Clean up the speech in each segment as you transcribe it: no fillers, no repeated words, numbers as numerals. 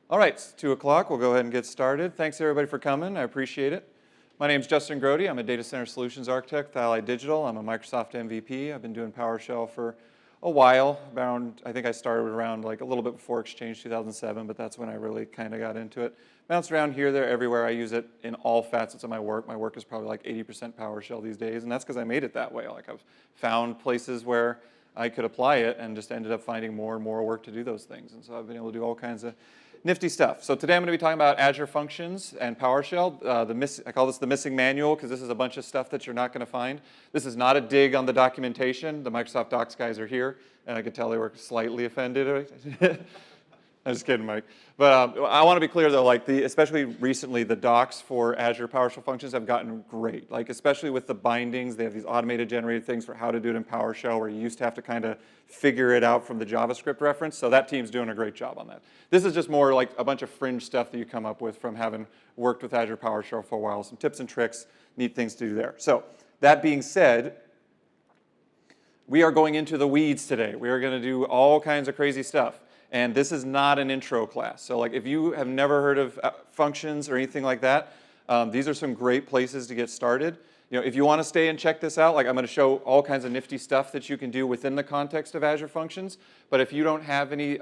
All right, it's 2 o'clock. We'll go ahead and get started. Thanks everybody for coming. I appreciate it. My name is Justin Grote. I'm a data center solutions architect with Allied Digital. I'm a Microsoft MVP. I've been doing PowerShell for a while. I think I started around like a little bit before Exchange 2007, but that's when I really kind of got into it. Bounced around here, there, everywhere. I use it in all facets of my work. My work is probably like 80% PowerShell these days, and that's because I made it that way. Like I've found places where I could apply it and just ended up finding more and more work to do those things. And so I've been able to do all kinds of nifty stuff. So today I'm going to be talking about Azure Functions and PowerShell. I call this the missing manual because this is a bunch of stuff that you're not going to find. This is not a dig on the documentation. The Microsoft Docs guys are here, and I could tell they were slightly offended. I'm just kidding, Mike. But I want to be clear, though, like especially recently, the docs for Azure PowerShell Functions have gotten great. Like especially with the bindings, they have these automated generated things for how to do it in PowerShell, where you used to have to kind of figure it out from the JavaScript reference. So that team's doing a great job on that. This is just more like a bunch of fringe stuff that you come up with from having worked with Azure PowerShell for a while. Some tips and tricks, neat things to do there. So that being said, we are going into the weeds today. We are going to do all kinds of crazy stuff. And this is not an intro class. So like if you have never heard of functions or anything like that, these are some great places to get started. You know, if you want to stay and check this out, like I'm going to show all kinds of nifty stuff that you can do within the context of Azure Functions. But if you don't have any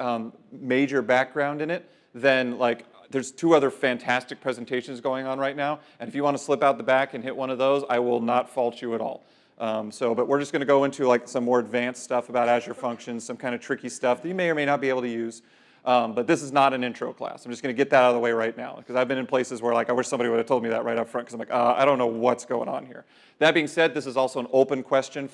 major background in it, then like there's 2 other fantastic presentations going on right now. And if you want to slip out the back and hit one of those, I will not fault you at all. But we're just going to go into like some more advanced stuff about Azure Functions, some kind of tricky stuff that you may or may not be able to use. But this is not an intro class. I'm just going to get that out of the way right now because I've been in places where like I wish somebody would have told me that right up front because I'm like, I don't know what's going on here. That being said, this is also an open question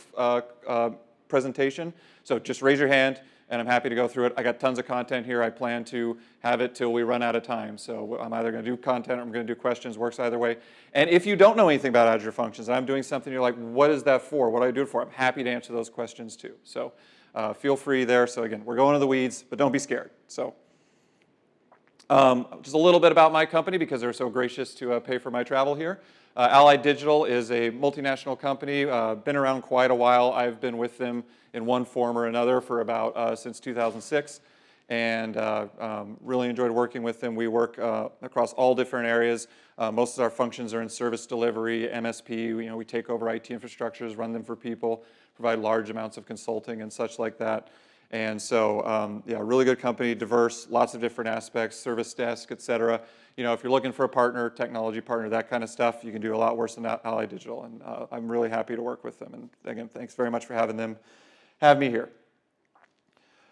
presentation. So just raise your hand and I'm happy to go through it. I got tons of content here. I plan to have it till we run out of time. So I'm either going to do content or I'm going to do questions. Works either way. And if you don't know anything about Azure Functions and I'm doing something you're like, what is that for? What do I do it for? I'm happy to answer those questions too. So feel free there. So again, we're going to the weeds, but don't be scared. So just a little bit about my company because they're so gracious to pay for my travel here. Allied Digital is a multinational company, been around quite a while. I've been with them in one form or another for about since 2006 and really enjoyed working with them. We work across all different areas. Most of our functions are in service delivery, MSP. You know, we take over IT infrastructures, run them for people, provide large amounts of consulting and such like that. And so, yeah, really good company, diverse, lots of different aspects, service desk, et cetera. You know, if you're looking for a partner, technology partner, that kind of stuff, you can do a lot worse than Allied Digital. And I'm really happy to work with them. And again, thanks very much for have me here.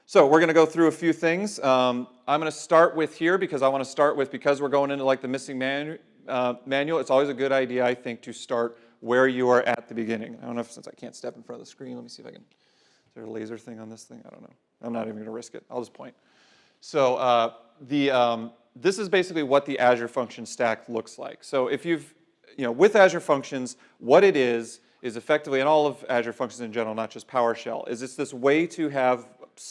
So we're going to go through a few things. I'm going to start with here because I want to start with, because we're going into like the missing manual, it's always a good idea, I think, to start where you are at the beginning. I don't know if, since I can't step in front of the screen, let me see if I can. Is there a laser thing on this thing? I don't know. I'm not even going to risk it. I'll just point. So this is basically what the Azure Function stack looks like. So if with Azure Functions, what it is effectively, and all of Azure Functions in general, not just PowerShell, is it's this way to have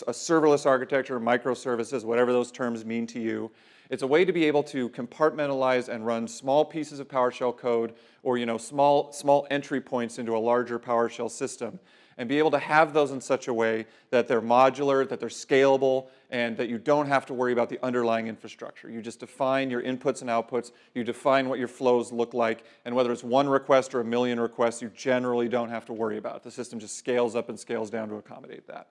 a serverless architecture, microservices, whatever those terms mean to you. It's a way to be able to compartmentalize and run small pieces of PowerShell code or small entry points into a larger PowerShell system and be able to have those in such a way that they're modular, that they're scalable, and that you don't have to worry about the underlying infrastructure. You just define your inputs and outputs, you define what your flows look like, and whether it's 1 request or 1 million requests, you generally don't have to worry about it. The system just scales up and scales down to accommodate that.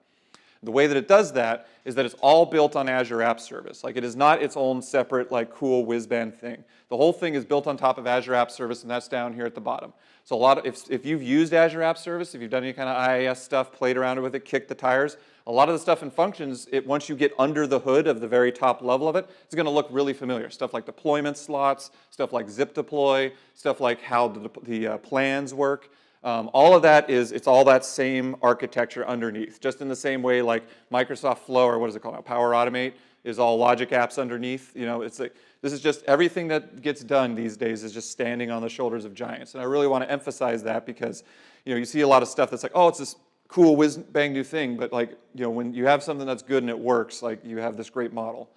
The way that it does that is that it's all built on Azure App Service. Like it is not its own separate, like cool whiz-band thing. The whole thing is built on top of Azure App Service, and that's down here at the bottom. So if you've used Azure App Service, if you've done any kind of IIS stuff, played around with it, kicked the tires, a lot of the stuff in functions, once you get under the hood of the very top level of it, it's going to look really familiar. Stuff like deployment slots, stuff like zip deploy, stuff like how the plans work. All of that it's all that same architecture underneath. Just in the same way like Microsoft Flow, or what is it called now, Power Automate, is all logic apps underneath. You know, it's like, this is just everything that gets done these days is just standing on the shoulders of giants. And I really want to emphasize that because, you see a lot of stuff that's like, oh, it's this cool whiz bang new thing, but like, when you have something that's good and it works, like you have this great model.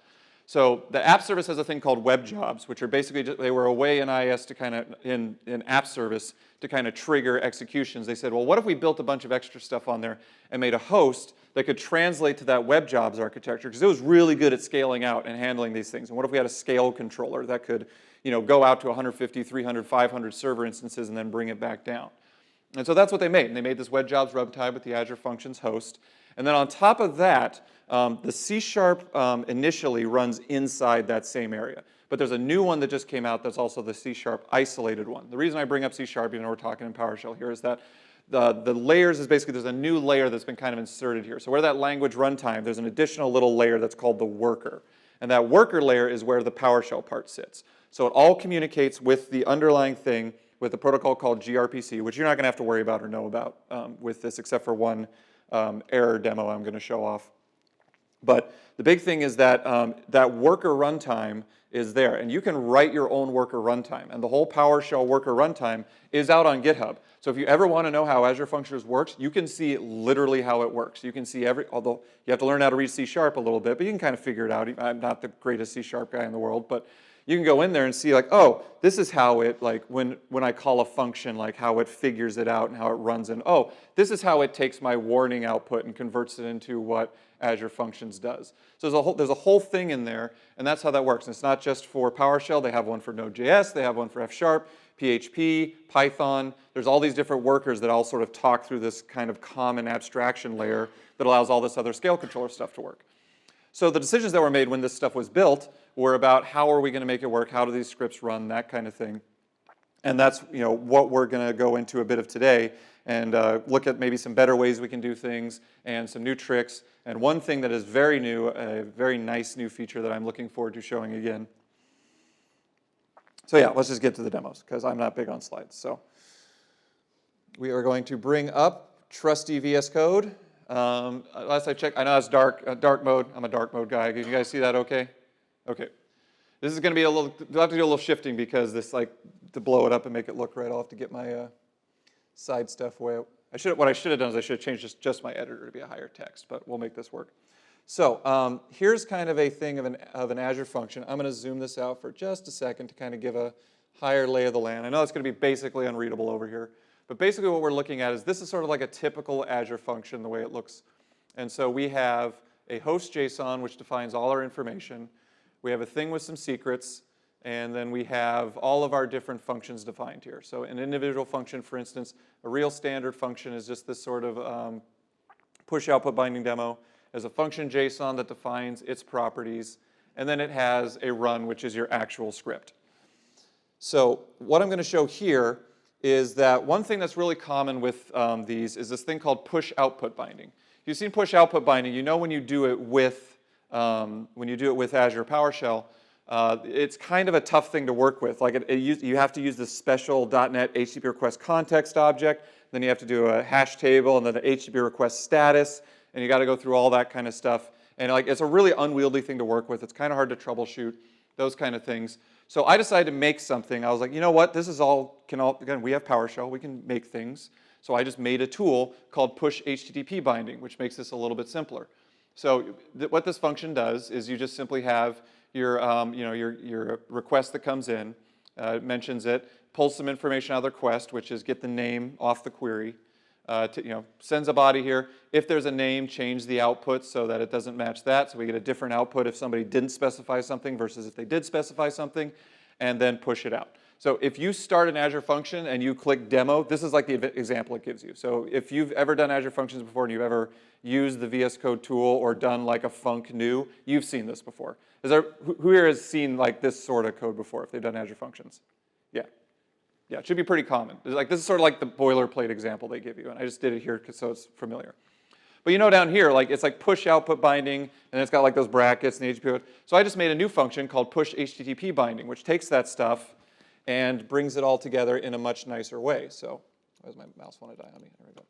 So the app service has a thing called web jobs, which are basically, they were a way in IIS to kind of, in app service, to kind of trigger executions. They said, well, what if we built a bunch of extra stuff on there and made a host that could translate to that web jobs architecture, because it was really good at scaling out and handling these things. And what if we had a scale controller that could, go out to 150, 300, 500 server instances and then bring it back down? And so that's what they made. And they made this web jobs runtime with the Azure Functions host. And then on top of that, the C# initially runs inside that same area. But there's a new one that just came out that's also the C# isolated one. The reason I bring up C#, we're talking in PowerShell here, is that the layers is basically, there's a new layer that's been kind of inserted here. So where that language runtime, there's an additional little layer that's called the worker. And that worker layer is where the PowerShell part sits. So it all communicates with the underlying thing with a protocol called gRPC, which you're not going to have to worry about or know about with this, except for one error demo I'm going to show off. But the big thing is that that worker runtime is there, and you can write your own worker runtime, and the whole PowerShell worker runtime is out on GitHub. So if you ever want to know how Azure Functions works, you can see literally how it works. You can see although you have to learn how to read C# a little bit, but you can kind of figure it out. I'm not the greatest C# guy in the world, but you can go in there and see like, oh, this is how it, like when I call a function, like how it figures it out and how it runs in. Oh, this is how it takes my warning output and converts it into what Azure Functions does. So there's a whole thing in there, and that's how that works. And it's not just for PowerShell. They have one for Node.js. They have one for F#, PHP, Python. There's all these different workers that all sort of talk through this kind of common abstraction layer that allows all this other scale controller stuff to work. So the decisions that were made when this stuff was built were about how are we going to make it work, how do these scripts run, that kind of thing. And that's what we're going to go into a bit of today and look at maybe some better ways we can do things and some new tricks. And one thing that is very new, a very nice new feature that I'm looking forward to showing again. So yeah, let's just get to the demos because I'm not big on slides. So we are going to bring up trusty VS Code. Last I checked, I know it's dark mode. I'm a dark mode guy. Can you guys see that okay? Okay. This is going to be a little, we'll have to do a little shifting because this, like, to blow it up and make it look right, I'll have to get my side stuff away. What I should have done is I should have changed just my editor to be a higher text, but we'll make this work. So here's kind of a thing of an Azure function. I'm going to zoom this out for just a second to kind of give a higher lay of the land. I know it's going to be basically unreadable over here, but basically what we're looking at is this is sort of like a typical Azure function the way it looks. And so we have a host JSON which defines all our information. We have a thing with some secrets, and then we have all of our different functions defined here. So an individual function, for instance, a real standard function is just this sort of push output binding demo. There's a function JSON that defines its properties, and then it has a run, which is your actual script. So what I'm going to show here is that one thing that's really common with these is this thing called push output binding. If you've seen push output binding, you know when you do it with Azure PowerShell, it's kind of a tough thing to work with. Like you have to use this special .NET HTTP request context object, then you have to do a hash table and then an HTTP request status, and you got to go through all that kind of stuff. And like it's a really unwieldy thing to work with. It's kind of hard to troubleshoot, those kind of things. So I decided to make something. I was like, you know what? This is again, we have PowerShell. We can make things. So I just made a tool called push HTTP binding, which makes this a little bit simpler. So what this function does is you just simply have your request that comes in, mentions it, pulls some information out of the request, which is get the name off the query, sends a body here. If there's a name, change the output so that it doesn't match that. So we get a different output if somebody didn't specify something versus if they did specify something, and then push it out. So if you start an Azure function and you click demo, this is like the example it gives you. So if you've ever done Azure functions before and you've ever used the VS Code tool or done like a func new, you've seen this before. Who here has seen like this sort of code before if they've done Azure functions? Yeah. Yeah, it should be pretty common. This is sort of like the boilerplate example they give you, and I just did it here so it's familiar. But down here, like it's like push output binding, and it's got like those brackets and the HTTP code. So I just made a new function called push HTTP binding, which takes that stuff and brings it all together in a much nicer way. So, why does my mouse want to die on me? There we go.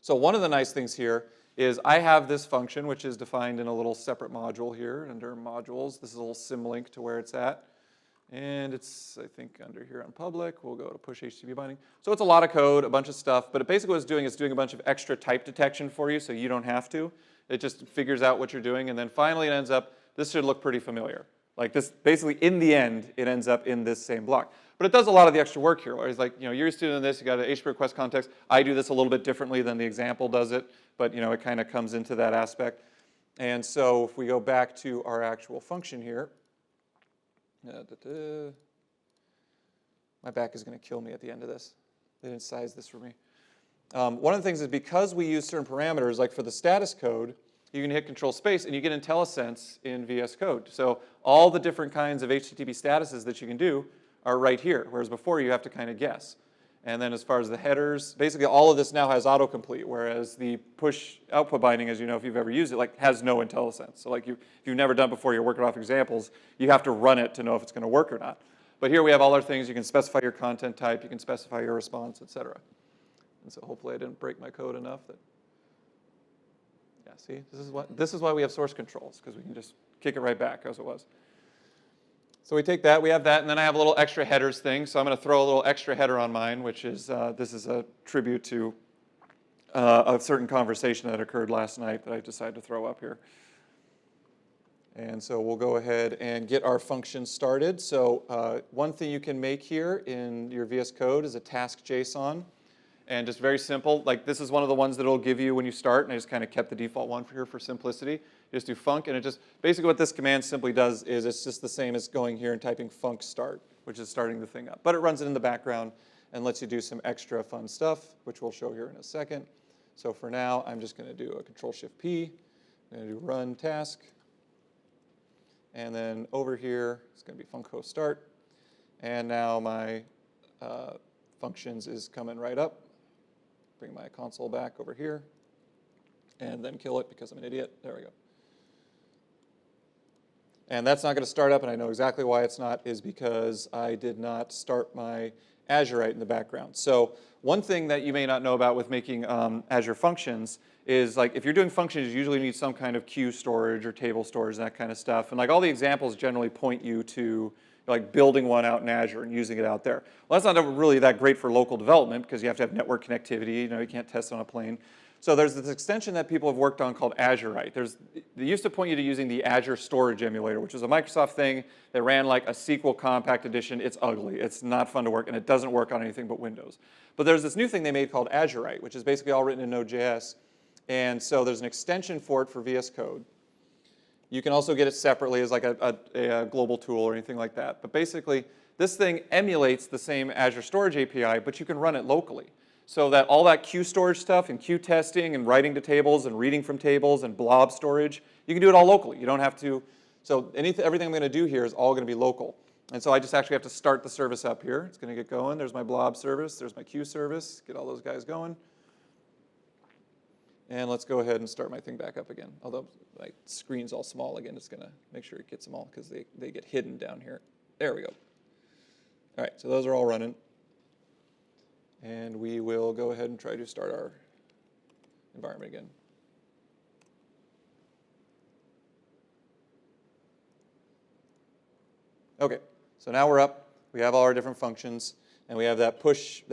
So one of the nice things here is I have this function, which is defined in a little separate module here under modules. This is a little symlink to where it's at. And it's, I think, under here on public. We'll go to push HTTP binding. So it's a lot of code, a bunch of stuff. But basically what it's doing is doing a bunch of extra type detection for you so you don't have to. It just figures out what you're doing. And then finally it ends up this should look pretty familiar. Like this, basically in the end, it ends up in this same block. But it does a lot of the extra work here, where it's like, you're used to doing this, you got an HTTP request context. I do this a little bit differently than the example does it, but it kind of comes into that aspect. And so if we go back to our actual function here, my back is going to kill me at the end of this. They didn't size this for me. One of the things is because we use certain parameters, like for the status code, you can hit Control Space and you get IntelliSense in VS Code. So all the different kinds of HTTP statuses that you can do are right here, whereas before you have to kind of guess. And then as far as the headers, basically all of this now has autocomplete, whereas the push output binding, as you know if you've ever used it, like has no IntelliSense. So like if you've never done it before, you're working off examples, you have to run it to know if it's going to work or not. But here we have all our things. You can specify your content type, you can specify your response, et cetera. And so hopefully I didn't break my code enough that, yeah, see, this is why we have source controls, because we can just kick it right back as it was. So we take that, we have that, and then I have a little extra headers thing. So I'm going to throw a little extra header on mine, which is, this is a tribute to a certain conversation that occurred last night that I decided to throw up here. And so we'll go ahead and get our function started. So one thing you can make here in your VS Code is a task JSON. And just very simple, like this is one of the ones that it'll give you when you start, and I just kind of kept the default one for here for simplicity. You just do func, and it just, basically what this command simply does is it's just the same as going here and typing func start, which is starting the thing up. But it runs it in the background and lets you do some extra fun stuff, which we'll show here in a second. So for now, I'm just going to do a Control-Shift-P. I'm going to do run task. And then over here, it's going to be func host start. And now my functions is coming right up. Bring my console back over here. And then kill it because I'm an idiot. There we go. And that's not going to start up, and I know exactly why it's not, is because I did not start my Azure right in the background. So one thing that you may not know about with making Azure functions is like if you're doing functions, you usually need some kind of queue storage or table storage and that kind of stuff. And like all the examples generally point you to like building one out in Azure and using it out there. Well, that's not really that great for local development because you have to have network connectivity. You can't test on a plane. So there's this extension that people have worked on called Azurite. They used to point you to using the Azure Storage Emulator, which is a Microsoft thing that ran like a SQL compact edition. It's ugly. It's not fun to work, and it doesn't work on anything but Windows. But there's this new thing they made called Azurite, which is basically all written in Node.js. And so there's an extension for it for VS Code. You can also get it separately as like a global tool or anything like that. But basically, this thing emulates the same Azure Storage API, but you can run it locally. So that all that queue storage stuff and queue testing and writing to tables and reading from tables and blob storage, you can do it all locally. You don't have to, so everything I'm going to do here is all going to be local. And so I just actually have to start the service up here. It's going to get going. There's my blob service. There's my queue service. Get all those guys going. And let's go ahead and start my thing back up again. Although my screen's all small again, it's going to make sure it gets them all because they get hidden down here. There we go. All right, so those are all running. And we will go ahead and try to start our environment again. Okay, so now we're up. We have all our different functions, and we have that push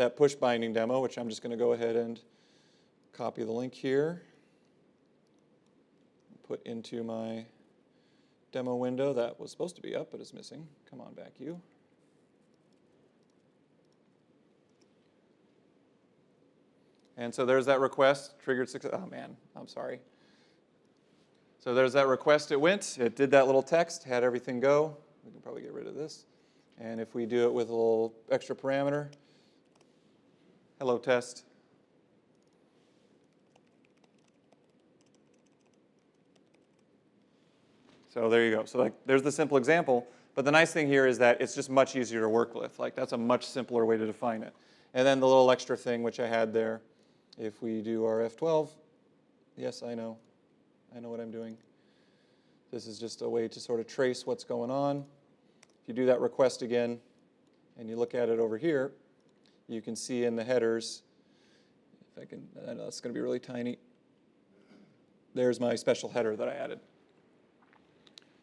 binding demo, which I'm just going to go ahead and copy the link here, put into my demo window that was supposed to be up but is missing. Come on back, you. And so there's that request, triggered success. Oh man, I'm sorry. So there's that request, it went. It did that little text, had everything go. We can probably get rid of this. And if we do it with a little extra parameter, hello test. So there you go. So like, there's the simple example. But the nice thing here is that it's just much easier to work with. Like that's a much simpler way to define it. And then the little extra thing which I had there. If we do our F12, yes, I know what I'm doing. This is just a way to sort of trace what's going on. If you do that request again, and you look at it over here, you can see in the headers, if I can, I know it's going to be really tiny. There's my special header that I added.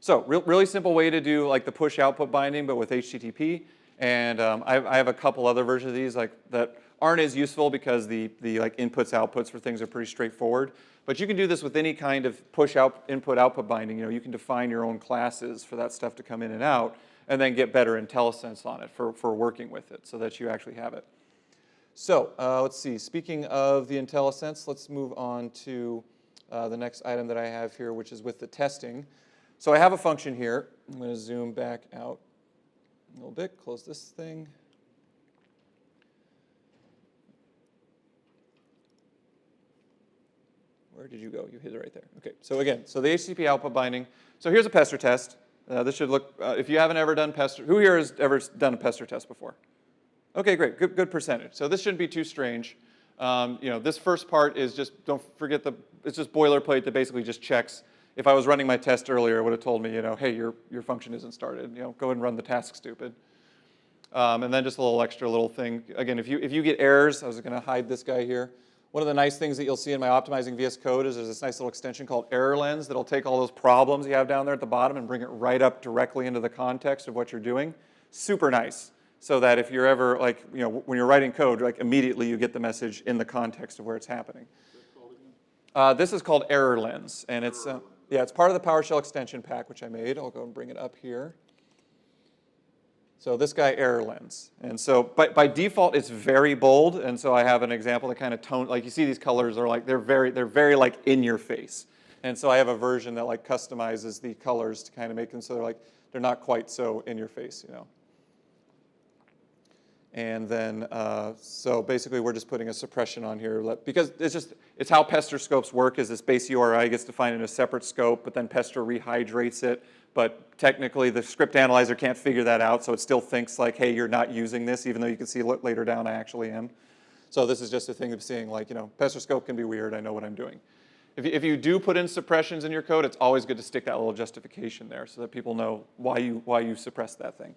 So really simple way to do like the push output binding, but with HTTP. And I have a couple other versions of these like that aren't as useful because the like inputs outputs for things are pretty straightforward. But you can do this with any kind of push out input output binding. You can define your own classes for that stuff to come in and out, and then get better IntelliSense on it for working with it so that you actually have it. So let's see. Speaking of the IntelliSense, let's move on to the next item that I have here, which is with the testing. So I have a function here. I'm going to zoom back out a little bit, close this thing. Where did you go? You hid it right there. Okay, so again, so the HTTP output binding. So here's a pester test. This should look, if you haven't ever done pester, who here has ever done a pester test before? Okay, great, good percentage. So this shouldn't be too strange. This first part is just, don't forget it's just boilerplate that basically just checks. If I was running my test earlier, it would have told me, hey, your function isn't started. Go ahead and run the task, stupid. And then just a little extra little thing. Again, if you get errors, I was going to hide this guy here. One of the nice things that you'll see in my optimizing VS Code is there's this nice little extension called Error Lens that'll take all those problems you have down there at the bottom and bring it right up directly into the context of what you're doing. Super nice. So that if you're ever, like, when you're writing code, like immediately you get the message in the context of where it's happening. This is called Error Lens, and it's it's part of the PowerShell extension pack, which I made. I'll go and bring it up here. So this guy, Error Lens. And so by default, it's very bold. And so I have an example that kind of tone, like you see these colors are like, they're very like in your face. And so I have a version that like customizes the colors to kind of make them so they're not quite so in your face, And then, so basically we're just putting a suppression on here because it's how pester scopes work is this base URI gets defined in a separate scope, but then pester rehydrates it. But technically the script analyzer can't figure that out, so it still thinks like, hey, you're not using this, even though you can see later down I actually am. So this is just a thing of saying like, pester scope can be weird, I know what I'm doing. If you do put in suppressions in your code, it's always good to stick that little justification there so that people know why you suppressed that thing.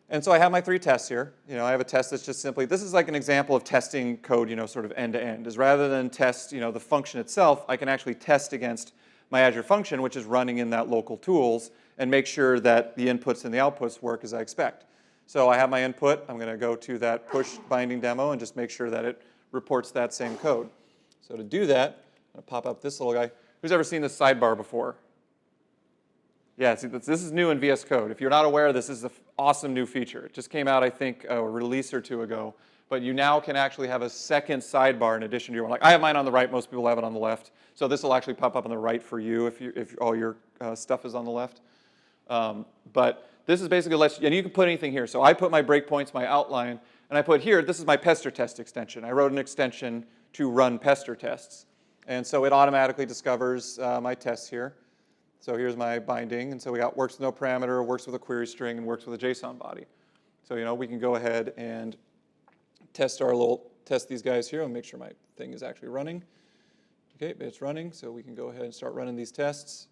And so I have my 3 tests here. I have a test that's just simply, this is like an example of testing code, sort of end to end. Is rather than test, the function itself, I can actually test against my Azure function, which is running in that local tools, and make sure that the inputs and the outputs work as I expect. So I have my input. I'm going to go to that push binding demo and just make sure that it reports that same code. So to do that, I'm going to pop up this little guy. Who's ever seen this sidebar before? Yeah, see, this is new in VS Code. If you're not aware, this is an awesome new feature. It just came out, I think, a release or 2 ago. But you now can actually have a second sidebar in addition to your one. Like I have mine on the right. Most people have it on the left. So this will actually pop up on the right for you if all your stuff is on the left. But this is basically and you can put anything here. So I put my breakpoints, my outline, and I put here. This is my pester test extension. I wrote an extension to run pester tests, and so it automatically discovers my tests here. So here's my binding, and so we got works with no parameter, works with a query string, and works with a JSON body. So we can go ahead and test these guys here and make sure my thing is actually running. Okay, it's running, so we can go ahead and start running these tests.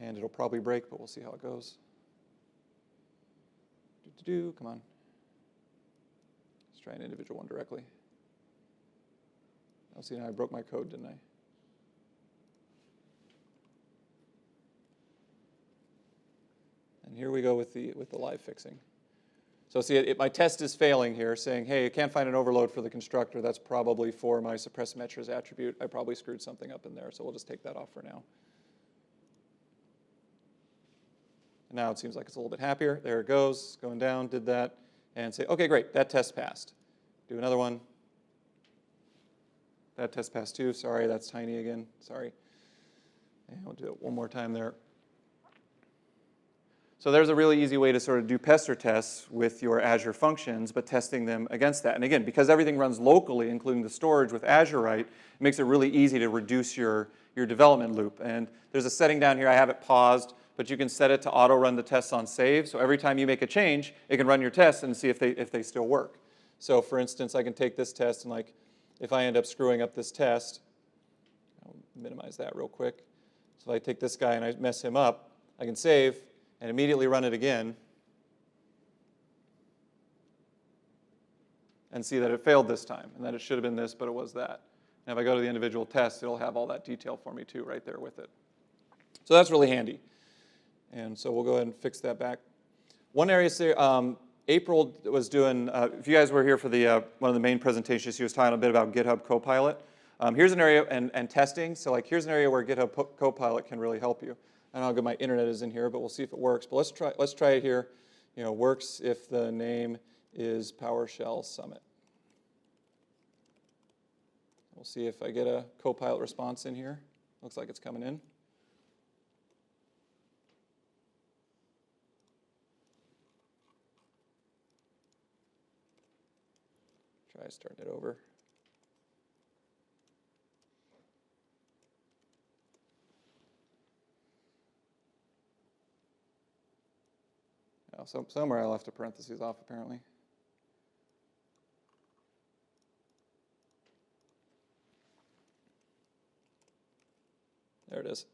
And it'll probably break, but we'll see how it goes. Come on. Let's try an individual one directly. I'll see now I broke my code, didn't I? And here we go with the live fixing. So see, my test is failing here, saying, hey, I can't find an overload for the constructor. That's probably for my suppress measures attribute. I probably screwed something up in there, so we'll just take that off for now. And now it seems like it's a little bit happier. There it goes, going down, did that, and say, okay, great, that test passed. Do another one. That test passed too. Sorry, that's tiny again. Sorry. And we'll do it one more time there. So there's a really easy way to sort of do pester tests with your Azure functions, but testing them against that. And again, because everything runs locally, including the storage with Azure, it makes it really easy to reduce your development loop. And there's a setting down here. I have it paused, but you can set it to auto-run the tests on save. So every time you make a change, it can run your tests and see if they still work. So for instance, I can take this test and if I end up screwing up this test, I'll minimize that real quick. So if I take this guy and I mess him up, I can save and immediately run it again and see that it failed this time and that it should have been this, but it was that. And if I go to the individual test, it'll have all that detail for me too right there with it. So that's really handy. And so we'll go ahead and fix that back. One area April was doing, if you guys were here for the one of the main presentations, she was talking a bit about GitHub Copilot. Here's an area, and testing, so like here's an area where GitHub Copilot can really help you. I don't know how good my internet is in here, but we'll see if it works. But let's try it here. You know, works if the name is PowerShell Summit. We'll see if I get a Copilot response in here. Looks like it's coming in. Try starting it over. Oh, so somewhere I left a parentheses off, apparently. There it is.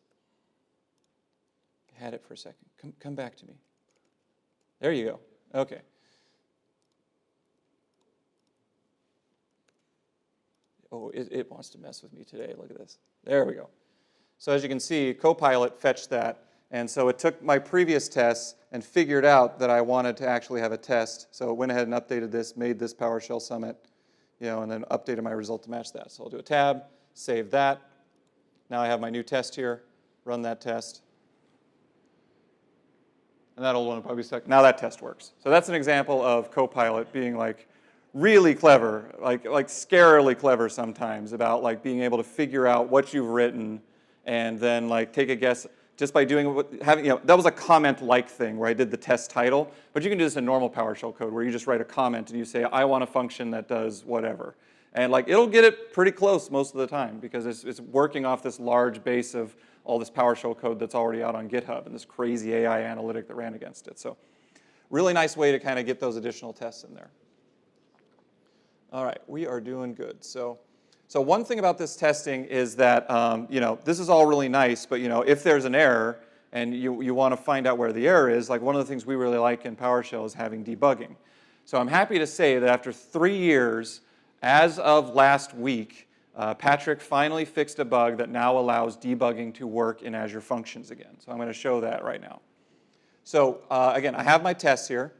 I had it for a second. Come back to me. There you go. Okay. Oh, it wants to mess with me today. Look at this. There we go. So as you can see, Copilot fetched that. And so it took my previous tests and figured out that I wanted to actually have a test. So it went ahead and updated this, made this PowerShell Summit, and then updated my result to match that. So I'll do a tab, save that. Now I have my new test here. Run that test. And that old one will probably be stuck. Now that test works. So that's an example of Copilot being like really clever, like scarily clever sometimes about like being able to figure out what you've written and then like take a guess just by doing that was a comment-like thing where I did the test title, but you can do this in normal PowerShell code where you just write a comment and you say, I want a function that does whatever. And like it'll get it pretty close most of the time because it's working off this large base of all this PowerShell code that's already out on GitHub and this crazy AI analytic that ran against it. So really nice way to kind of get those additional tests in there. All right, we are doing good. So one thing about this testing is that this is all really nice, but if there's an error and you want to find out where the error is, like one of the things we really like in PowerShell is having debugging. So I'm happy to say that after 3 years, as of last week, Patrick finally fixed a bug that now allows debugging to work in Azure Functions again. So I'm going to show that right now. So again, I have my tests here,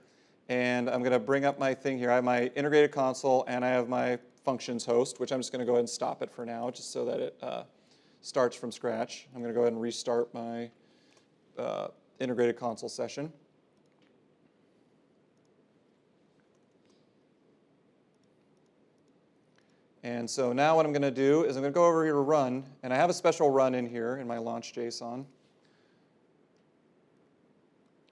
and I'm going to bring up my thing here. I have my integrated console, and I have my functions host, which I'm just going to go ahead and stop it for now, just so that it starts from scratch. I'm going to go ahead and restart my integrated console session. And so now what I'm going to do is I'm going to go over here to run, and I have a special run in here in my launch JSON.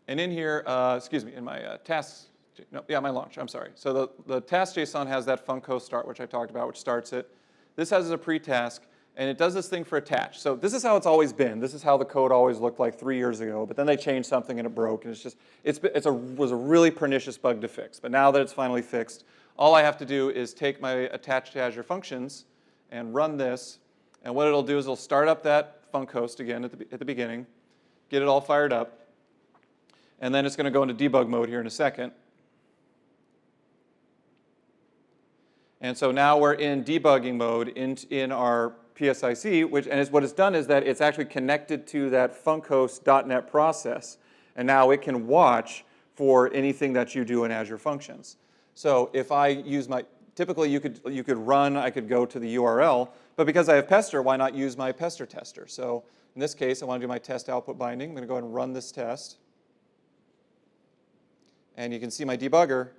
And in here, in my tasks, my launch, I'm sorry. So the task JSON has that func start, which I talked about, which starts it. This has a pre-task, and it does this thing for attach. So this is how it's always been. This is how the code always looked like 3 years ago, but then they changed something and it broke, and was a really pernicious bug to fix. But now that it's finally fixed, all I have to do is take my attached to Azure functions and run this, and what it'll do is it'll start up that func host again at the beginning, get it all fired up, and then it's going to go into debug mode here in a second. And so now we're in debugging mode in our PSIC, what it's done is that it's actually connected to that funchost.net process, and now it can watch for anything that you do in Azure Functions. So if I use typically you could run, I could go to the URL, but because I have Pester, why not use my Pester tester? So in this case, I want to do my test output binding. I'm going to go ahead and run this test. And you can see my debugger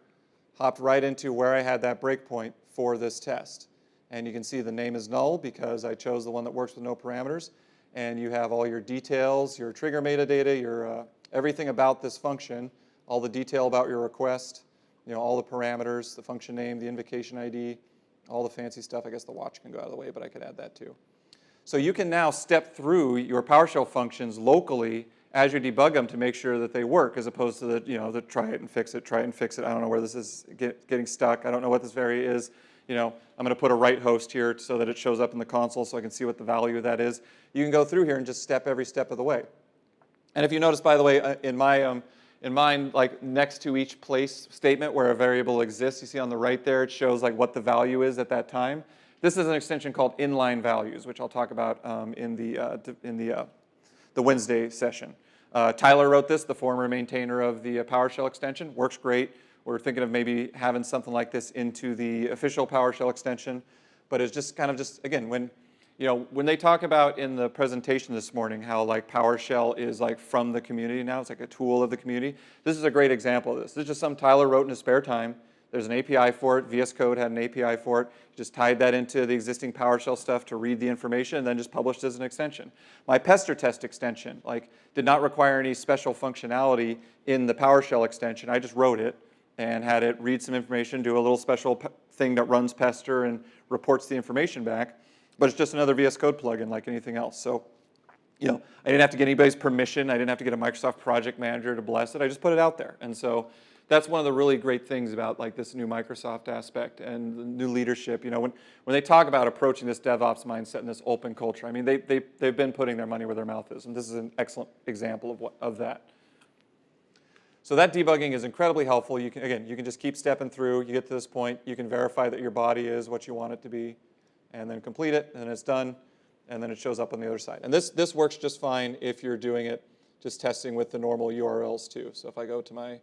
hopped right into where I had that breakpoint for this test. And you can see the name is null because I chose the one that works with no parameters. And you have all your details, your trigger metadata, your everything about this function, all the detail about your request, all the parameters, the function name, the invocation ID, all the fancy stuff. I guess the watch can go out of the way, but I could add that too. So you can now step through your PowerShell functions locally as you debug them to make sure that they work, as opposed to the try it and fix it, try it and fix it. I don't know where this is getting stuck. I don't know what this vary is. I'm going to put a write host here so that it shows up in the console so I can see what the value of that is. You can go through here and just step every step of the way. And if you notice, by the way, in mine, like next to each place statement where a variable exists, you see on the right there, it shows like what the value is at that time. This is an extension called inline values, which I'll talk about in the Wednesday session. Tyler wrote this, the former maintainer of the PowerShell extension. Works great. We're thinking of maybe having something like this into the official PowerShell extension. But it's just kind of just, again, when they talk about in the presentation this morning how like PowerShell is like from the community now, it's like a tool of the community. This is a great example of this. This is just something Tyler wrote in his spare time. There's an API for it. VS Code had an API for it. Just tied that into the existing PowerShell stuff to read the information and then just published as an extension. My pester test extension did not require any special functionality in the PowerShell extension. I just wrote it and had it read some information, do a little special thing that runs pester and reports the information back. But it's just another VS Code plugin like anything else. So, I didn't have to get anybody's permission. I didn't have to get a Microsoft project manager to bless it. I just put it out there. And so that's one of the really great things about like this new Microsoft aspect and the new leadership. When they talk about approaching this DevOps mindset and this open culture, I mean, they've been putting their money where their mouth is. And this is an excellent example of that. So that debugging is incredibly helpful. You can just keep stepping through. You get to this point. You can verify that your body is what you want it to be, and then complete it, and then it's done, and then it shows up on the other side. And this works just fine if you're doing it just testing with the normal URLs too. So if I go to my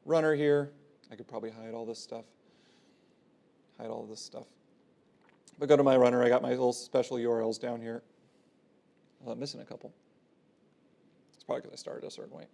runner here, I could probably hide all this stuff. But go to my runner, I got my little special URLs down here. Well, I'm missing a couple. It's probably because I started a certain way.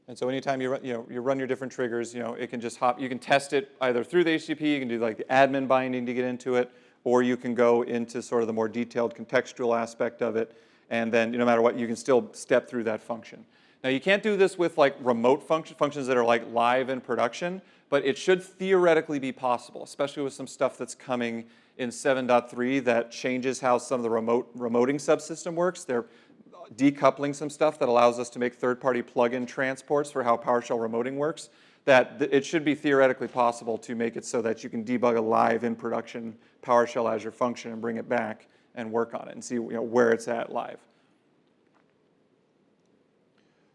And so anytime you run your different triggers, it can just hop. You can test it either through the HTTP, you can do like the admin binding to get into it, or you can go into sort of the more detailed contextual aspect of it, and then no matter what, you can still step through that function. Now you can't do this with like remote functions that are like live in production, but it should theoretically be possible, especially with some stuff that's coming in 7.3 that changes how some of the remoting subsystem works. They're decoupling some stuff that allows us to make third-party plugin transports for how PowerShell remoting works, that it should be theoretically possible to make it so that you can debug a live in production PowerShell Azure function and bring it back and work on it and see where it's at live.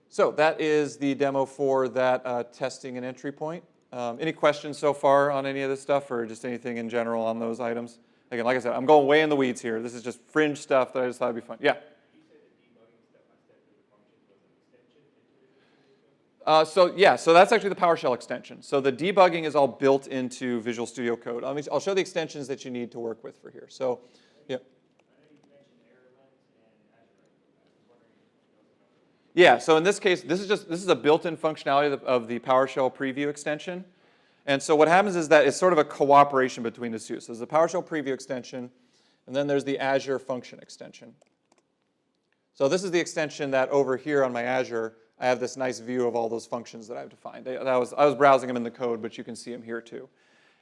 So that is the demo for that testing and entry point. Any questions so far on any of this stuff or just anything in general on those items? Again, like I said, I'm going way in the weeds here. This is just fringe stuff that I just thought would be fun. Yeah? So that's actually the PowerShell extension. So the debugging is all built into Visual Studio Code. I'll show the extensions that you need to work with for here. So, yeah. Yeah, so in this case, this is a built-in functionality of the PowerShell preview extension. And so what happens is that it's sort of a cooperation between the two. So there's the PowerShell preview extension, and then there's the Azure function extension. So this is the extension that over here on my Azure, I have this nice view of all those functions that I've defined. I was browsing them in the code, but you can see them here too.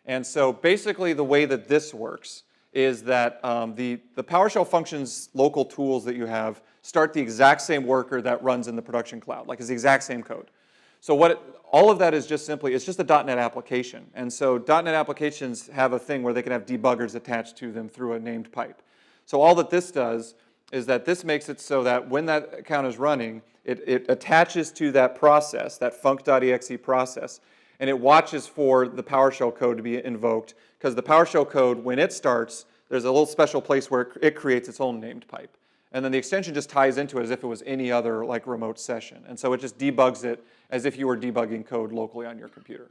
And so basically the way that this works is that the PowerShell functions local tools that you have start the exact same worker that runs in the production cloud, like it's the exact same code. So all of that is just simply, it's just a .NET application. And so .NET applications have a thing where they can have debuggers attached to them through a named pipe. So all that this does is that this makes it so that when that account is running, it attaches to that process, that func.exe process, and it watches for the PowerShell code to be invoked, because the PowerShell code, when it starts, there's a little special place where it creates its own named pipe. And then the extension just ties into it as if it was any other like remote session. And so it just debugs it as if you were debugging code locally on your computer.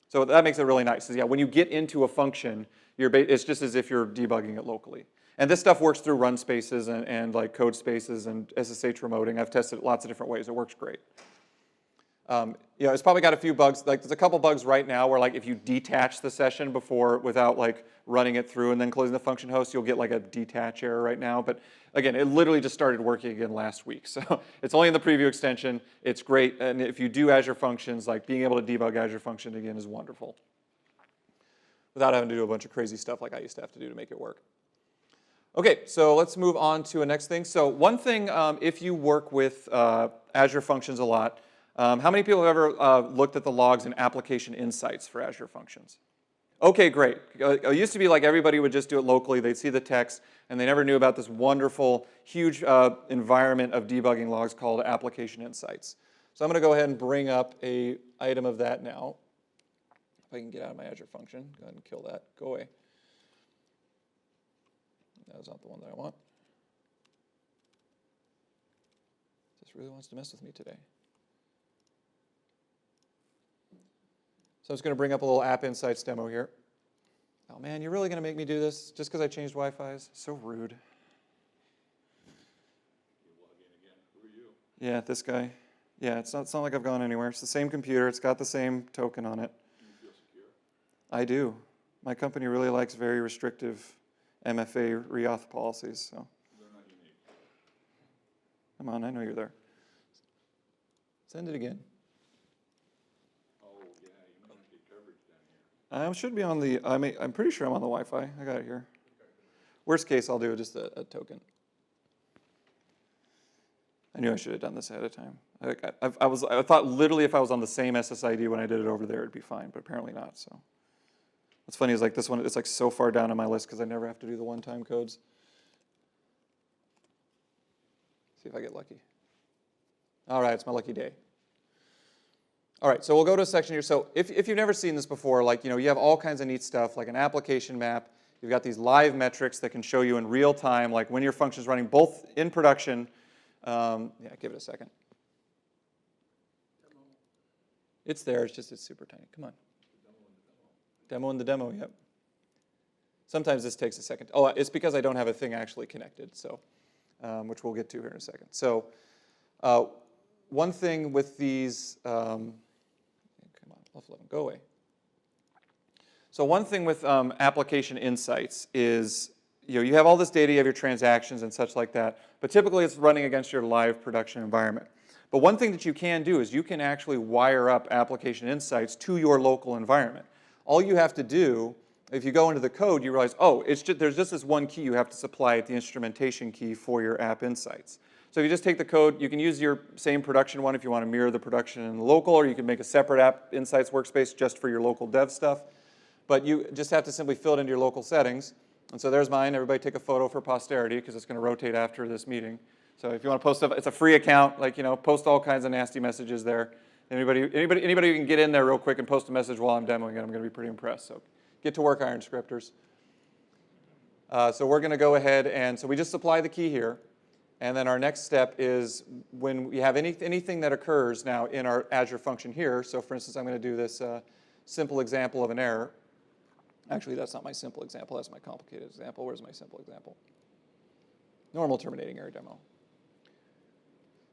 So that makes it really nice. So yeah, when you get into a function, it's just as if you're debugging it locally. And this stuff works through run spaces and like code spaces and SSH remoting. I've tested it lots of different ways. It works great. It's probably got a few bugs. Like there's a couple bugs right now where like if you detach the session without like running it through and then closing the function host, you'll get like a detach error right now. But again, it literally just started working again last week. So it's only in the preview extension. It's great. And if you do Azure functions, like being able to debug Azure function again is wonderful, without having to do a bunch of crazy stuff like I used to have to do to make it work. Okay, so let's move on to a next thing. So one thing, if you work with Azure functions a lot, how many people have ever looked at the logs and application insights for Azure functions? Okay, great. It used to be like everybody would just do it locally. They'd see the text, and they never knew about this wonderful, huge environment of debugging logs called application insights. So I'm going to go ahead and bring up an item of that now. If I can get out of my Azure function, go ahead and kill that. Go away. That was not the one that I want. This really wants to mess with me today. So I'm just going to bring up a little App Insights demo here. Oh man, you're really going to make me do this just because I changed Wi-Fi's? So rude. Who are you? Yeah, this guy. Yeah, it's not like I've gone anywhere. It's the same computer. It's got the same token on it. Do you feel secure? I do. My company really likes very restrictive MFA reauth policies. So. They're not unique. Come on, I know you're there. Send it again. Oh, yeah, you might not get coverage down here. I should be on the, I'm pretty sure I'm on the Wi-Fi. I got it here. Worst case, I'll do just a token. I knew I should have done this ahead of time. I thought literally if I was on the same SSID when I did it over there, it'd be fine, but apparently not. So what's funny is like this one, it's like so far down on my list because I never have to do the one-time codes. See if I get lucky. All right, it's my lucky day. All right, so we'll go to a section here. So if you've never seen this before, like, you have all kinds of neat stuff, like an application map. You've got these live metrics that can show you in real time, like when your function's running, both in production. Yeah, give it a second. It's there, it's super tiny. Come on. Demo in the demo, yep. Sometimes this takes a second. Oh, it's because I don't have a thing actually connected, so which we'll get to here in a second. So one thing with these, come on, left 11, go away. So one thing with application insights is, you have all this data, you have your transactions and such like that, but typically it's running against your live production environment. But one thing that you can do is you can actually wire up application insights to your local environment. All you have to do, if you go into the code, you realize, oh, there's just this one key you have to supply at the instrumentation key for your app insights. So if you just take the code, you can use your same production one if you want to mirror the production in the local, or you can make a separate app insights workspace just for your local dev stuff. But you just have to simply fill it into your local settings. And so there's mine. Everybody take a photo for posterity because it's going to rotate after this meeting. So if you want to post stuff, it's a free account. Like, post all kinds of nasty messages there. Anybody who can get in there real quick and post a message while I'm demoing it, I'm going to be pretty impressed. So get to work, Iron Scripters. So we're going to go ahead and so we just supply the key here. And then our next step is when we have anything that occurs now in our Azure function here. So for instance, I'm going to do this simple example of an error. Actually, that's not my simple example. That's my complicated example. Where's my simple example? Normal terminating error demo.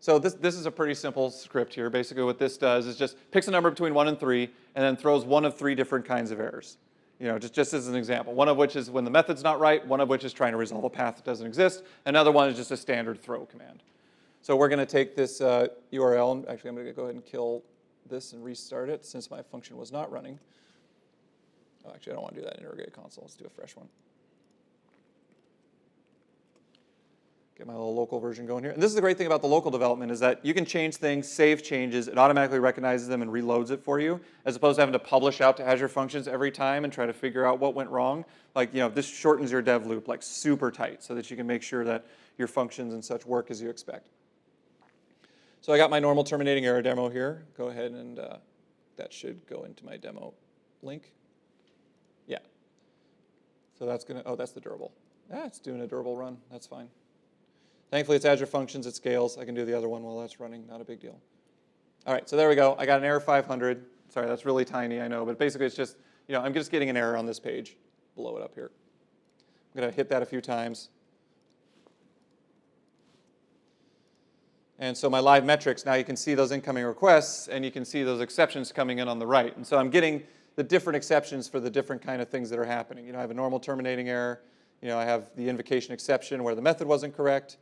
So this is a pretty simple script here. Basically what this does is just picks a number between 1 and 3 and then throws one of 3 different kinds of errors. Just as an example. One of which is when the method's not right. One of which is trying to resolve a path that doesn't exist. Another one is just a standard throw command. So we're going to take this URL. And actually, I'm going to go ahead and kill this and restart it since my function was not running. Oh, actually, I don't want to do that in interrogate console. Let's do a fresh one. Get my little local version going here. And this is the great thing about the local development is that you can change things, save changes, it automatically recognizes them and reloads it for you, as opposed to having to publish out to Azure Functions every time and try to figure out what went wrong. Like, this shortens your dev loop like super tight so that you can make sure that your functions and such work as you expect. So I got my normal terminating error demo here. Go ahead and that should go into my demo link. Yeah. So that's that's the durable. Yeah, it's doing a durable run. That's fine. Thankfully, it's Azure Functions. It scales. I can do the other one while that's running. Not a big deal. All right, so there we go. I got an error 500. Sorry, that's really tiny, I know. But basically, it's just, I'm just getting an error on this page. Blow it up here. I'm going to hit that a few times. And so my live metrics, now you can see those incoming requests, and you can see those exceptions coming in on the right. And so I'm getting the different exceptions for the different kind of things that are happening. I have a normal terminating error. I have the invocation exception where the method wasn't correct.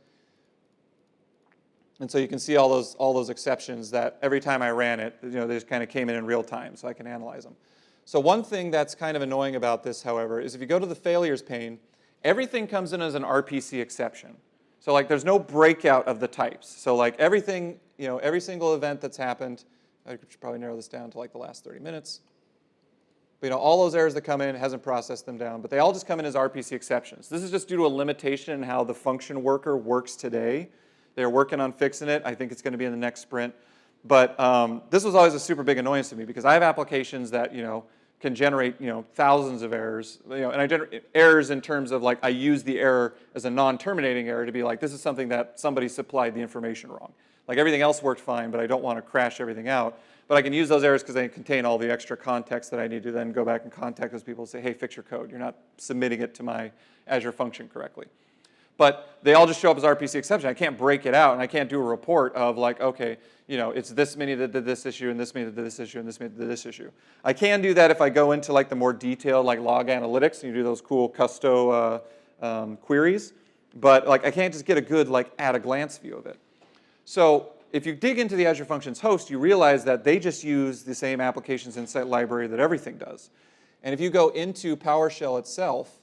And so you can see all those exceptions that every time I ran it, they just kind of came in real time, so I can analyze them. So one thing that's kind of annoying about this, however, is if you go to the failures pane, everything comes in as an RPC exception. So like there's no breakout of the types. So like everything, every single event that's happened, I should probably narrow this down to like the last 30 minutes. But all those errors that come in, it hasn't processed them down, but they all just come in as RPC exceptions. This is just due to a limitation in how the function worker works today. They're working on fixing it. I think it's going to be in the next sprint. But this was always a super big annoyance to me because I have applications that can generate thousands of errors. And I generate errors in terms of like I use the error as a non-terminating error to be like this is something that somebody supplied the information wrong. Like everything else worked fine, but I don't want to crash everything out. but I can use those errors because they contain all the extra context that I need to then go back and contact those people and say, hey, fix your code. You're not submitting it to my Azure function correctly. But they all just show up as RPC exception. I can't break it out, and I can't do a report of like, okay, it's this many that did this issue, and this many that did this issue, and this many that did this issue. I can do that if I go into like the more detailed like log analytics, and you do those cool custo queries. But like I can't just get a good like at a glance view of it. So if you dig into the Azure Functions host, you realize that they just use the same applications insight library that everything does. And if you go into PowerShell itself,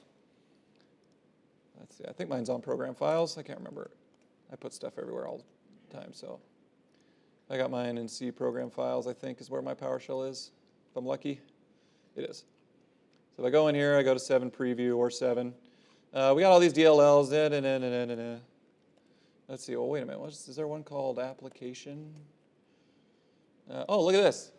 let's see, I think mine's on program files. I can't remember. I put stuff everywhere all the time. So I got mine in C program files, I think, is where my PowerShell is. If I'm lucky, it is. So if I go in here, I go to 7 preview or 7. We got all these DLLs. Let's see. Oh, wait a minute. Is there one called application? Oh, look at this.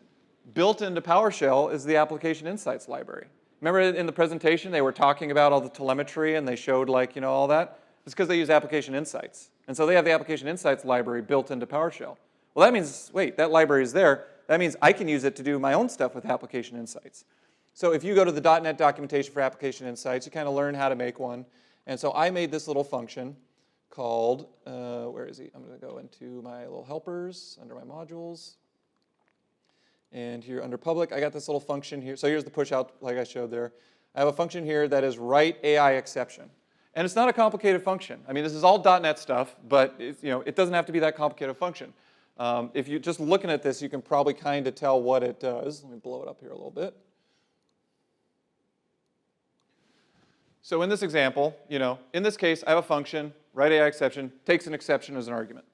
Built into PowerShell is the application insights library. Remember in the presentation they were talking about all the telemetry and they showed like, all that? It's because they use application insights. And so they have the application insights library built into PowerShell. Well, that means, wait, that library is there. That means I can use it to do my own stuff with application insights. So if you go to the .NET documentation for application insights, you kind of learn how to make one. And so I made this little function called, where is he? I'm going to go into my little helpers under my modules. And here under public, I got this little function here. So here's the push out like I showed there. I have a function here that is write AI exception. And it's not a complicated function. I mean, this is all .NET stuff, but it doesn't have to be that complicated function. If you're just looking at this, you can probably kind of tell what it does. Let me blow it up here a little bit. So in this example, in this case, I have a function, write AI exception, takes an exception as an argument.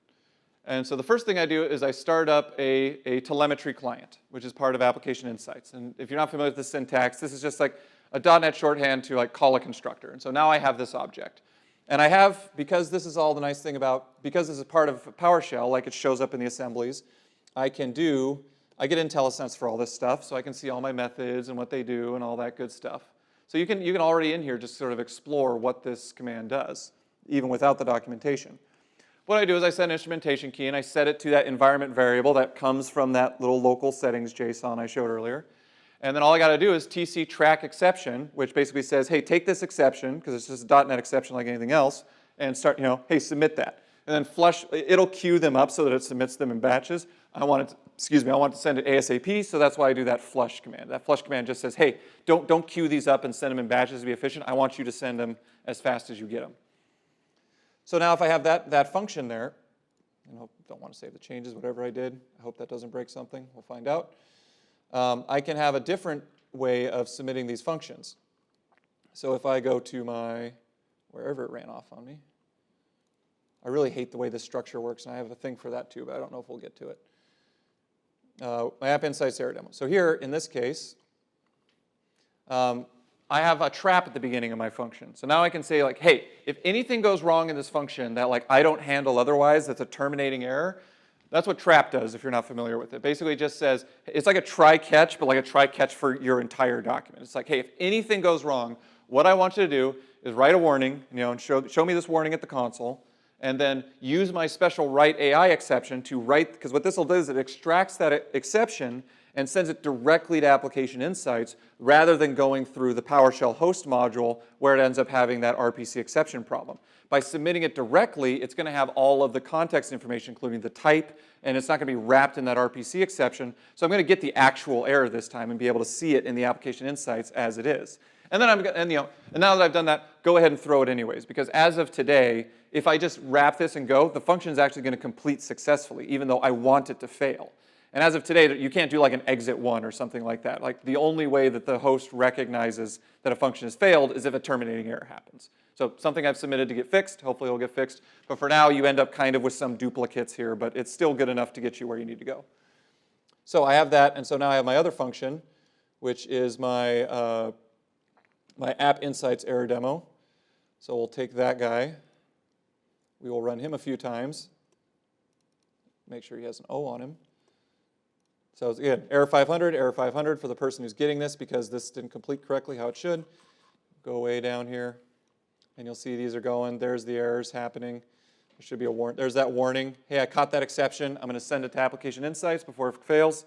And so the first thing I do is I start up a telemetry client, which is part of application insights. And if you're not familiar with the syntax, this is just like a .NET shorthand to like call a constructor. And so now I have this object. And I have, because this is all the nice thing about, because this is part of PowerShell, like it shows up in the assemblies, I get IntelliSense for all this stuff, so I can see all my methods and what they do and all that good stuff. So you can already in here just sort of explore what this command does, even without the documentation. What I do is I set an instrumentation key and I set it to that environment variable that comes from that little local settings JSON I showed earlier. And then all I got to do is tc track exception, which basically says, hey, take this exception, because it's just a .NET exception like anything else, and start, hey, submit that. And then flush, it'll queue them up so that it submits them in batches. I want it to send it ASAP, so that's why I do that flush command. That flush command just says, hey, don't queue these up and send them in batches to be efficient. I want you to send them as fast as you get them. So now if I have that function there, and I don't want to save the changes, whatever I did. I hope that doesn't break something. We'll find out. I can have a different way of submitting these functions. So if I go to my, wherever it ran off on me, I really hate the way this structure works, and I have a thing for that too, but I don't know if we'll get to it. My App Insights error demo. So here, in this case, I have a trap at the beginning of my function. So now I can say like, hey, if anything goes wrong in this function that like I don't handle otherwise, that's a terminating error. That's what trap does if you're not familiar with it. Basically it just says, it's like a try-catch, but like a try-catch for your entire document. It's like, hey, if anything goes wrong, what I want you to do is write a warning, and show me this warning at the console, and then use my special write AI exception to write, because what this will do is it extracts that exception and sends it directly to application insights rather than going through the PowerShell host module where it ends up having that RPC exception problem. By submitting it directly, it's going to have all of the context information, including the type, and it's not going to be wrapped in that RPC exception. So I'm going to get the actual error this time and be able to see it in the application insights as it is. And then and now that I've done that, go ahead and throw it anyways, because as of today, if I just wrap this and go, the function is actually going to complete successfully, even though I want it to fail. And as of today, you can't do like an exit one or something like that. Like the only way that the host recognizes that a function has failed is if a terminating error happens. So something I've submitted to get fixed, hopefully it'll get fixed. But for now, you end up kind of with some duplicates here, but it's still good enough to get you where you need to go. So I have that, and so now I have my other function, which is my, my app insights error demo. So we'll take that guy. We will run him a few times. Make sure he has an O on him. So again, error 500 for the person who's getting this because this didn't complete correctly how it should. Go way down here, and you'll see these are going. There's the errors happening. There should be a warning. There's that warning. Hey, I caught that exception. I'm going to send it to Application Insights before it fails.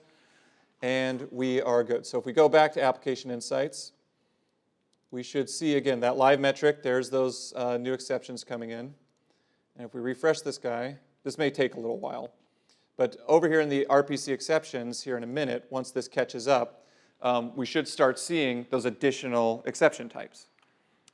And we are good. So if we go back to Application Insights, we should see, again, that live metric. There's those new exceptions coming in. And if we refresh this guy, this may take a little while. But over here in the RPC exceptions, here in a minute, once this catches up, we should start seeing those additional exception types.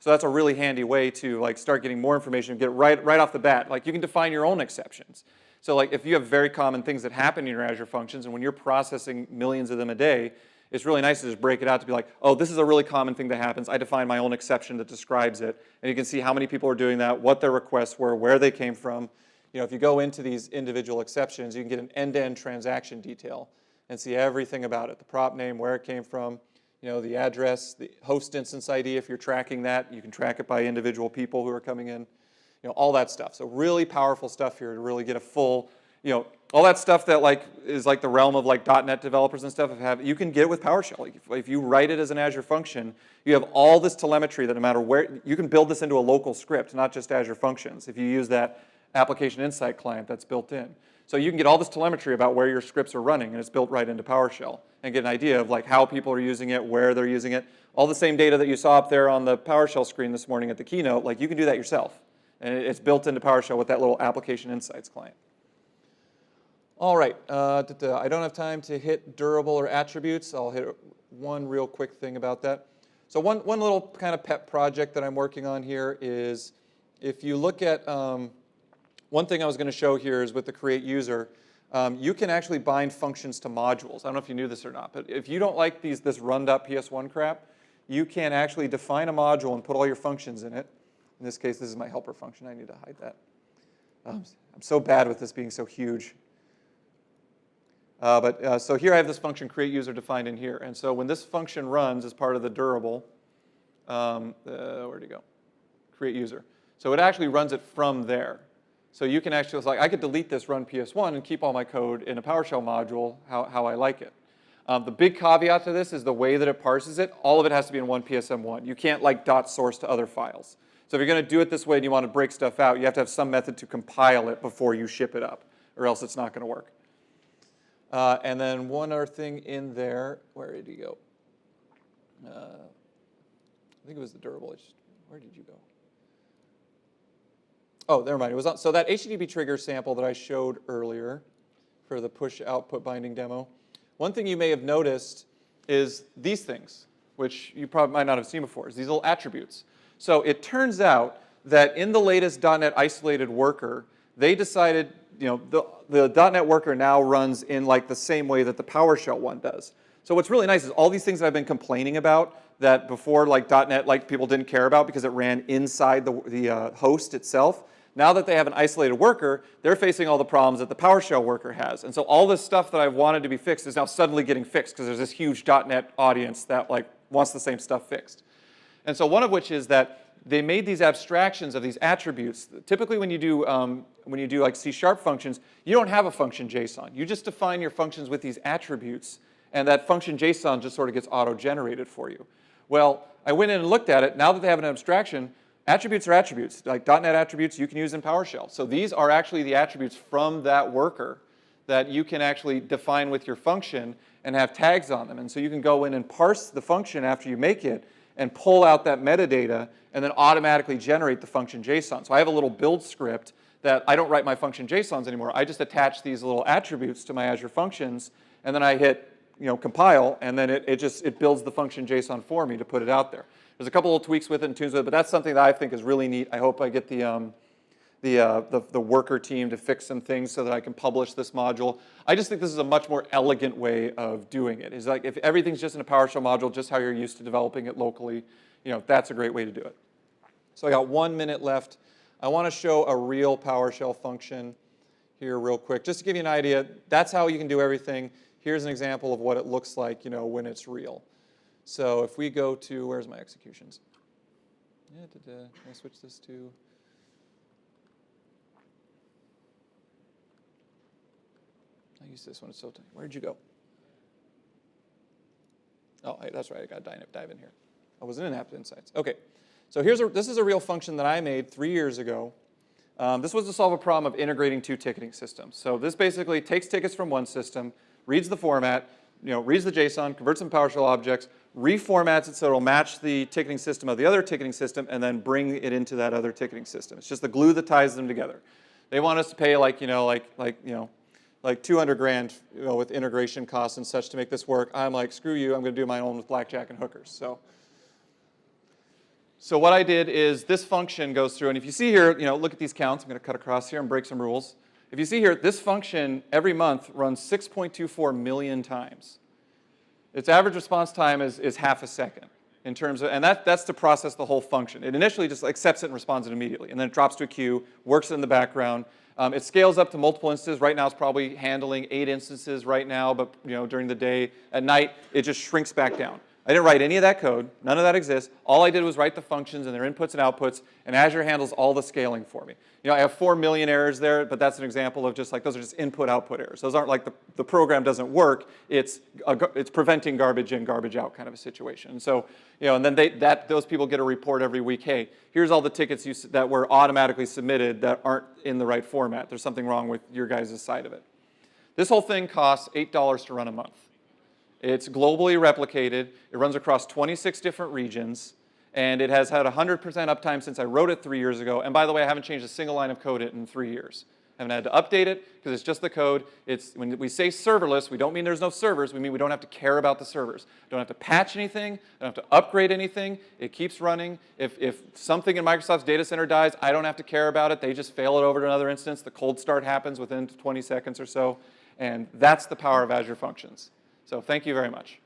So that's a really handy way to like start getting more information, get it right off the bat. Like you can define your own exceptions. So like if you have very common things that happen in your Azure functions, and when you're processing millions of them a day, it's really nice to just break it out to be like, oh, this is a really common thing that happens. I define my own exception that describes it. And you can see how many people are doing that, what their requests were, where they came from. You know, if you go into these individual exceptions, you can get an end-to-end transaction detail and see everything about it, the prop name, where it came from, you know, the address, the host instance ID, if you're tracking that, you can track it by individual people who are coming in, you know, all that stuff. So really powerful stuff here to really get a full, you know, all that stuff that like is like the realm of like .NET developers and stuff, you can get it with PowerShell. Like if you write it as an Azure function, you have all this telemetry that no matter where, you can build this into a local script, not just Azure functions, if you use that application insight client that's built in. So you can get all this telemetry about where your scripts are running, and it's built right into PowerShell, and get an idea of like how people are using it, where they're using it. All the same data that you saw up there on the PowerShell screen this morning at the keynote, like you can do that yourself. And it's built into PowerShell with that little application insights client. All right, I don't have time to hit durable or attributes. I'll hit one real quick thing about that. So one little kind of pet project that I'm working on here is if you look at, one thing I was going to show here is with the create user, you can actually bind functions to modules. I don't know if you knew this or not, but if you don't like this run.ps1 crap, you can actually define a module and put all your functions in it. In this case, this is my helper function. I need to hide that. I'm so bad with this being so huge. So here I have this function create user defined in here. And so when this function runs as part of the durable, where'd it go? Create user. So it actually runs it from there. So you can actually, it's like I could delete this run PS1 and keep all my code in a PowerShell module how I like it. The big caveat to this is the way that it parses it. All of it has to be in one PSM1. You can't like dot source to other files. So if you're going to do it this way and you want to break stuff out, you have to have some method to compile it before you ship it up, or else it's not going to work. And then one other thing in there, where did he go? I think it was the durable. Where did you go? Oh, never mind. It was so that HTTP trigger sample that I showed earlier for the push output binding demo. One thing you may have noticed is these things, which you probably might not have seen before, is these little attributes. So it turns out that in the latest .NET isolated worker, they decided, you know, the .NET worker now runs in like the same way that the PowerShell one does. So what's really nice is all these things that I've been complaining about that before like .NET like people didn't care about because it ran inside the host itself. Now that they have an isolated worker, they're facing all the problems that the PowerShell worker has. And so all this stuff that I've wanted to be fixed is now suddenly getting fixed because there's this huge .NET audience that like wants the same stuff fixed. And so one of which is that they made these abstractions of these attributes. Typically when you do like C# functions, you don't have a function JSON. You just define your functions with these attributes, and that function JSON just sort of gets auto-generated for you. Well, I went in and looked at it. Now that they have an abstraction, attributes are attributes. Like .NET attributes you can use in PowerShell. So these are actually the attributes from that worker that you can actually define with your function and have tags on them. And so you can go in and parse the function after you make it and pull out that metadata and then automatically generate the function JSON. So I have a little build script that I don't write my function JSONs anymore. I just attach these little attributes to my Azure functions, and then I hit compile, and then it builds the function JSON for me to put it out there. There's a couple little tweaks with it and tunes with it, but that's something that I think is really neat. I hope I get the worker team to fix some things so that I can publish this module. I just think this is a much more elegant way of doing it. It's like if everything's just in a PowerShell module, just how you're used to developing it locally, that's a great way to do it. So I got 1 minute left. I want to show a real PowerShell function here real quick, just to give you an idea. That's how you can do everything. Here's an example of what it looks like, when it's real. So if we go to, where's my executions? Can I switch this to? I use this one, it's so tiny. Where'd you go? Oh, that's right, I got to dive in here. I wasn't in App Insights. Okay, so this is a real function that I made 3 years ago. This was to solve a problem of integrating two ticketing systems. So this basically takes tickets from one system, reads the format, reads the JSON, converts them to PowerShell objects, reformats it so it'll match the ticketing system of the other ticketing system, and then bring it into that other ticketing system. It's just the glue that ties them together. They want us to pay like 200 grand, with integration costs and such to make this work. I'm like, screw you, I'm going to do my own with blackjack and hookers. So what I did is this function goes through, and if you see here, look at these counts. I'm going to cut across here and break some rules. If you see here, this function every month runs 6.24 million times. Its average response time is half a second in terms of, and that's to process the whole function. It initially just accepts it and responds it immediately, and then it drops to a queue, works in the background. It scales up to multiple instances. Right now it's probably handling 8 instances right now, but during the day, at night, it just shrinks back down. I didn't write any of that code. None of that exists. All I did was write the functions and their inputs and outputs, and Azure handles all the scaling for me. I have 4 million errors there, but that's an example of just like, those are just input-output errors. Those aren't like the program doesn't work. It's preventing garbage in, garbage out kind of a situation. And so, and then those people get a report every week. Hey, here's all the tickets that were automatically submitted that aren't in the right format. There's something wrong with your guys' side of it. This whole thing costs $8 to run a month. It's globally replicated. It runs across 26 different regions, and it has had 100% uptime since I wrote it 3 years ago. And by the way, I haven't changed a single line of code in 3 years. I haven't had to update it because it's just the code. When we say serverless, we don't mean there's no servers. We mean we don't have to care about the servers. Don't have to patch anything. Don't have to upgrade anything. It keeps running. If something in Microsoft's data center dies, I don't have to care about it. They just fail it over to another instance. The cold start happens within 20 seconds or so. And that's the power of Azure Functions. So thank you very much.